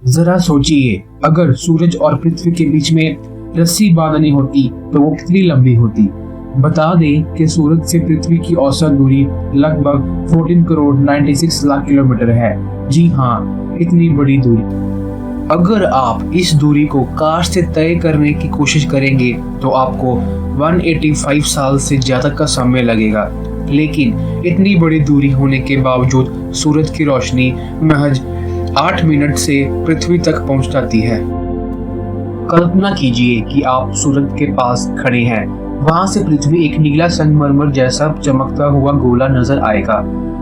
जरा सोचिए, अगर सूरज और पृथ्वी के बीच में रस्सी बांधनी होती तो वो कितनी लंबी होती। बता दें कि सूरज से पृथ्वी की औसत दूरी लगभग 14 करोड़ 96 लाख किलोमीटर है। जी हाँ, इतनी बड़ी दूरी। अगर आप इस दूरी को कार से तय करने की कोशिश करेंगे तो आपको 185 साल से ज्यादा का समय लगेगा। लेकिन इतनी बड़ी दूरी होने के बावजूद सूरज की रोशनी महज 8 मिनट से पृथ्वी तक पहुंच जाती है। कल्पना कीजिए कि आप सूरज के पास खड़े हैं। वहां से पृथ्वी एक नीला संगमरमर जैसा चमकता हुआ गोला नजर आएगा।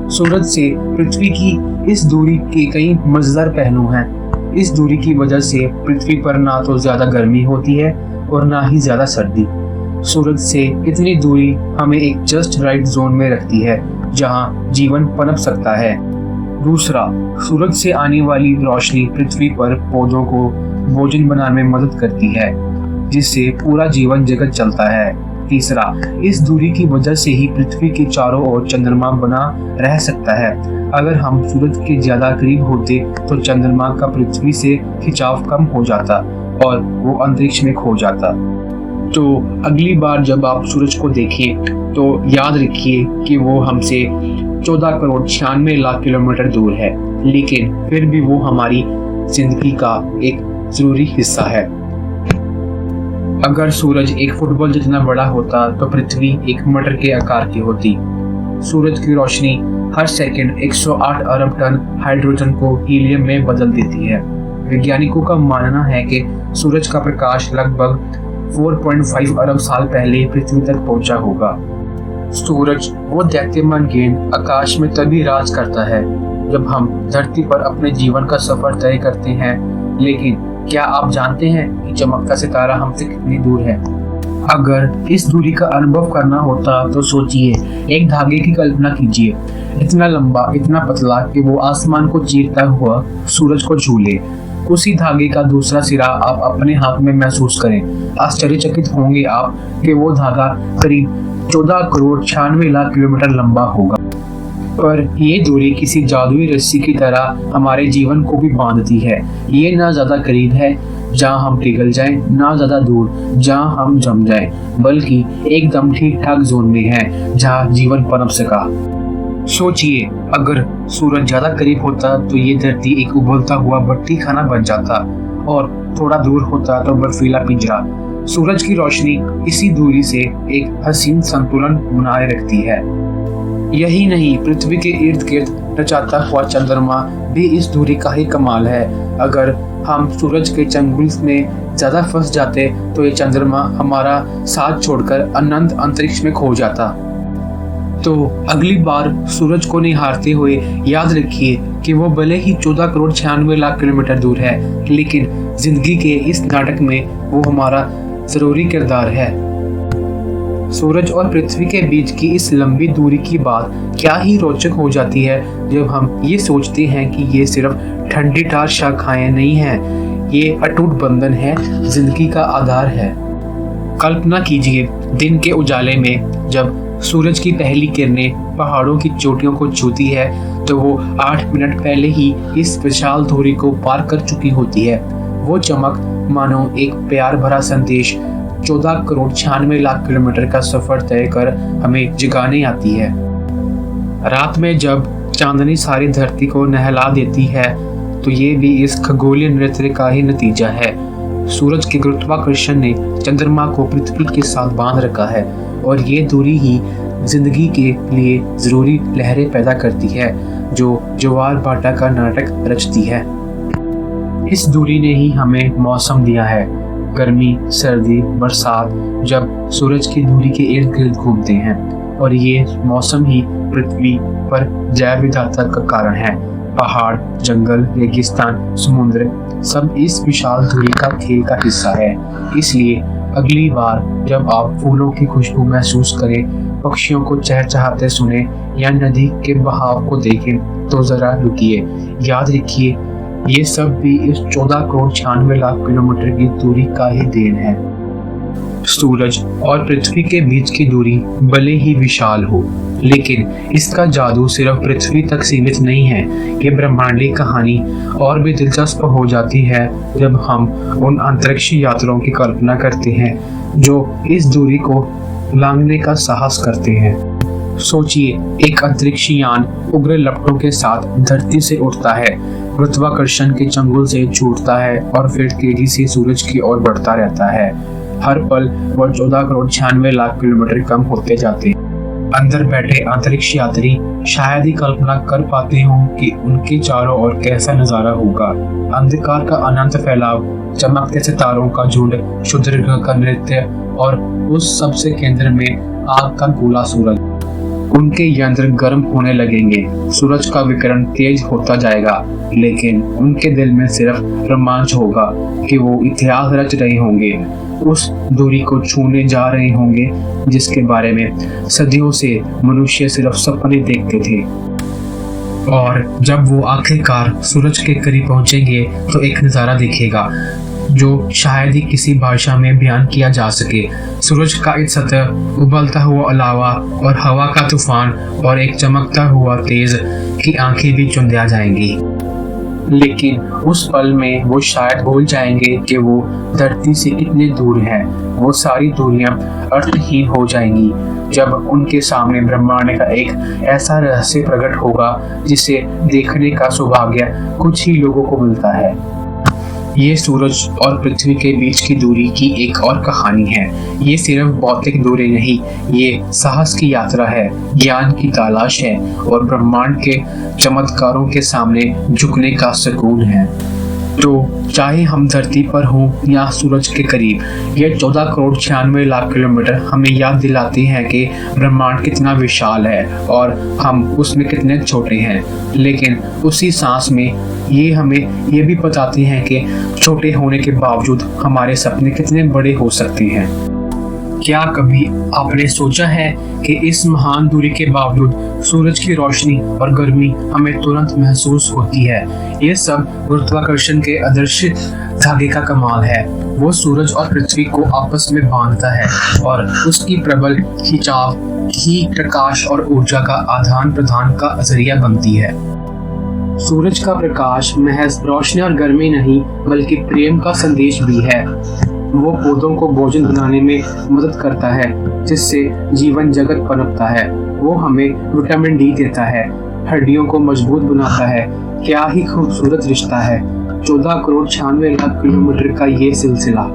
सूरज से पृथ्वी की इस दूरी के कई मजेदार पहलू हैं। इस दूरी की वजह से पृथ्वी पर ना तो ज्यादा गर्मी होती है और ना ही ज्यादा सर्दी। सूरज से इतनी दूरी हमें एक जस्ट राइट जोन में रखती है जहां जीवन पनप सकता है। दूसरा, सूरज से आने वाली रोशनी पृथ्वी पर पौधों को भोजन बनाने में मदद करती है, जिससे पूरा जीवन जगत चलता है। तीसरा, इस दूरी की वजह से ही पृथ्वी के चारों ओर चंद्रमा बना रह सकता है। अगर हम सूरज के ज्यादा करीब होते तो चंद्रमा का पृथ्वी से खिंचाव कम हो जाता और वो अंतरिक्ष में खो जाता। तो अगली बार जब आप सूरज को देखें तो याद रखिए कि वो हमसे 14 करोड़ 96 लाख किलोमीटर दूर है, लेकिन फिर भी वो हमारी जिंदगी का एक जरूरी हिस्सा है। अगर सूरज एक फुटबॉल जितना बड़ा होता तो पृथ्वी एक मटर के आकार की होती। सूरज की रोशनी हर सेकंड 108 अरब टन हाइड्रोजन को हीलियम में बदल देती है। वैज्ञानिकों का मानना है कि सूरज का प्रकाश लगभग 4.5 अरब साल पहले पृथ्वी तक पहुंचा होगा। सूरज वो दैत्यमान गेंद आकाश में तभी राज करता है जब हम धरती पर अपने जीवन का सफर तय करते हैं। लेकिन क्या आप जानते हैं कि चमकता सितारा हमसे कितनी दूर है? अगर इस दूरी का अनुभव करना होता तो सोचिए, एक धागे की कल्पना कीजिए, इतना लंबा, इतना पतला कि वो आसमान को चीरता हुआ सूरज को छू ले। उसी धागे का दूसरा सिरा आप अपने हाथ में महसूस करें। आश्चर्यचकित होंगे आप कि वो धागा करीब 14 करोड़ 96 लाख किलोमीटर लंबा होगा। पर ये दूरी किसी जादुई रस्सी की तरह हमारे जीवन को भी बांधती है। ये ना ज्यादा करीब है जहाँ हम पिघल जाएं, ना ज्यादा दूर जहाँ हम जम जाएं, बल्कि एकदम ठीक ठाक जोन में है जहाँ जीवन पनप सका। सोचिए, अगर सूरज ज्यादा करीब होता तो ये धरती एक उबलता हुआ भट्टी खाना बन जाता और थोड़ा दूर होता तो बर्फीला पिंजरा। सूरज की रोशनी इसी दूरी से एक हसीन संतुलन बनाए रखती है। यही नहीं, पृथ्वी के इर्द गिर्द नचाता हुआ चंद्रमा भी इस दूरी का ही कमाल है। अगर हम सूरज के चंगुल में ज्यादा फंस जाते तो ये चंद्रमा हमारा साथ छोड़कर अनंत अंतरिक्ष में खो जाता। तो अगली बार सूरज को निहारते हुए याद रखिए कि वो भले ही 14 करोड़ 96 लाख किलोमीटर दूर है, लेकिन जिंदगी के इस नाटक में वो हमारा जरूरी किरदार है। सूरज और पृथ्वी के बीच की इस लंबी दूरी की बात क्या ही रोचक हो जाती है जब हम ये सोचते हैं कि ये सिर्फ ठंडी टार शाखाएं नहीं हैं, ये अटूट बंधन है, जिंदगी का आधार है। कल्पना कीजिए, दिन के उजाले में जब सूरज की पहली किरणें पहाड़ों की चोटियों को छूती है तो वो 8 मिनट पहले ही इस विशाल दूरी को पार कर चुकी होती है। वो चमक मानो एक प्यार भरा संदेश 14 करोड़ 96 लाख किलोमीटर का सफर तय कर हमें जगाने आती है। रात में जब चांदनी सारी धरती को नहला देती है तो ये भी इस खगोलीय नृत्य का ही नतीजा है। सूरज के गुरुत्वाकर्षण ने चंद्रमा को पृथ्वी के साथ बांध रखा है और ये दूरी ही जिंदगी के लिए जरूरी लहरें पैदा करती है जो ज्वार भाटा का नाटक रचती है। इस दूरी ने ही हमें मौसम दिया है, गर्मी, सर्दी, बरसात, जब सूरज की दूरी के इर्द गिर्द घूमते हैं, और ये मौसम ही पृथ्वी पर जैव विविधता का कारण है। पहाड़, जंगल, रेगिस्तान, समुद्र सब इस विशाल दूरी का खेल का हिस्सा है। इसलिए अगली बार जब आप फूलों की खुशबू महसूस करें, पक्षियों को चहचहाते सुने या नदी के बहाव को देखें तो जरा रुकिए। याद रखिए, ये सब भी इस 14 करोड़ 96 लाख किलोमीटर की दूरी का ही देन है। सूरज और पृथ्वी के बीच की दूरी भले ही विशाल हो, लेकिन इसका जादू सिर्फ पृथ्वी तक सीमित नहीं है। ये ब्रह्मांडी कहानी और भी दिलचस्प हो जाती है जब हम उन अंतरिक्ष यात्रियों की कल्पना करते हैं जो इस दूरी को लांघने का साहस करते हैं। सोचिए, एक अंतरिक्ष यान उग्र लपटों के साथ धरती से उठता है, गुरुत्वाकर्षण के चंगुल से छूटता है और फिर तेजी से सूरज की ओर बढ़ता रहता है। हर पल वह 14 करोड़ 96 लाख किलोमीटर कम होते जाते हैं। अंदर बैठे अंतरिक्ष यात्री शायद ही कल्पना कर पाते हों कि उनके चारों ओर कैसा नजारा होगा। अंधकार का अनंत फैलाव, चमकते सितारों का झुंड, क्षुद्रग्रह का नृत्य और उस सबसे केंद्र में आग का गोला सूरज। उनके यंत्र गर्म होने लगेंगे, सूरज का विकिरण तेज होता जाएगा, लेकिन उनके दिल में सिर्फ रोमांच होगा कि वो इतिहास रच रहे होंगे, उस दूरी को छूने जा रहे होंगे जिसके बारे में सदियों से मनुष्य सिर्फ सपने देखते थे। और जब वो आखिरकार सूरज के करीब पहुंचेंगे तो एक नज़ारा दिखेगा जो शायद ही किसी भाषा में बयान किया जा सके। सूरज का एक सतह, उबलता हुआ अलावा और हवा का तूफान और एक चमकता हुआ तेज की आंखें भी चुंधिया जाएंगी। लेकिन उस पल में वो शायद भूल जाएंगे कि वो धरती से कितने दूर हैं। वो सारी दूरियां अर्थहीन हो जाएंगी जब उनके सामने ब्रह्मांड का एक ऐसा रहस्य प्रकट होगा जिसे देखने का सौभाग्य कुछ ही लोगों को मिलता है। ये सूरज और पृथ्वी के बीच की दूरी की एक और कहानी है। ये सिर्फ भौतिक दूरी नहीं, ये साहस की यात्रा है, ज्ञान की तलाश है और ब्रह्मांड के चमत्कारों के सामने झुकने का सुकून है। तो चाहे हम धरती पर हों या सूरज के करीब, ये 14 करोड़ 96 लाख किलोमीटर हमें याद दिलाते हैं कि ब्रह्मांड कितना विशाल है और हम उसमें कितने छोटे हैं। लेकिन उसी सांस में ये हमें ये भी बताते हैं कि छोटे होने के बावजूद हमारे सपने कितने बड़े हो सकते हैं। क्या कभी आपने सोचा है कि इस महान दूरी के बावजूद सूरज की रोशनी और गर्मी हमें तुरंत महसूस होती है? ये सब गुरुत्वाकर्षण के अदृश्य धागे का कमाल है। वो सूरज और पृथ्वी को आपस में बांधता है और उसकी प्रबल खिंचाव ही प्रकाश और ऊर्जा का आदान प्रदान का जरिया बनती है। सूरज का प्रकाश महज रोशनी और गर्मी नहीं बल्कि प्रेम का संदेश भी है। वो पौधों को भोजन बनाने में मदद करता है जिससे जीवन जगत पनपता है। वो हमें विटामिन डी देता है, हड्डियों को मजबूत बनाता है। क्या ही खूबसूरत रिश्ता है 14 करोड़ 96 लाख किलोमीटर का ये सिलसिला।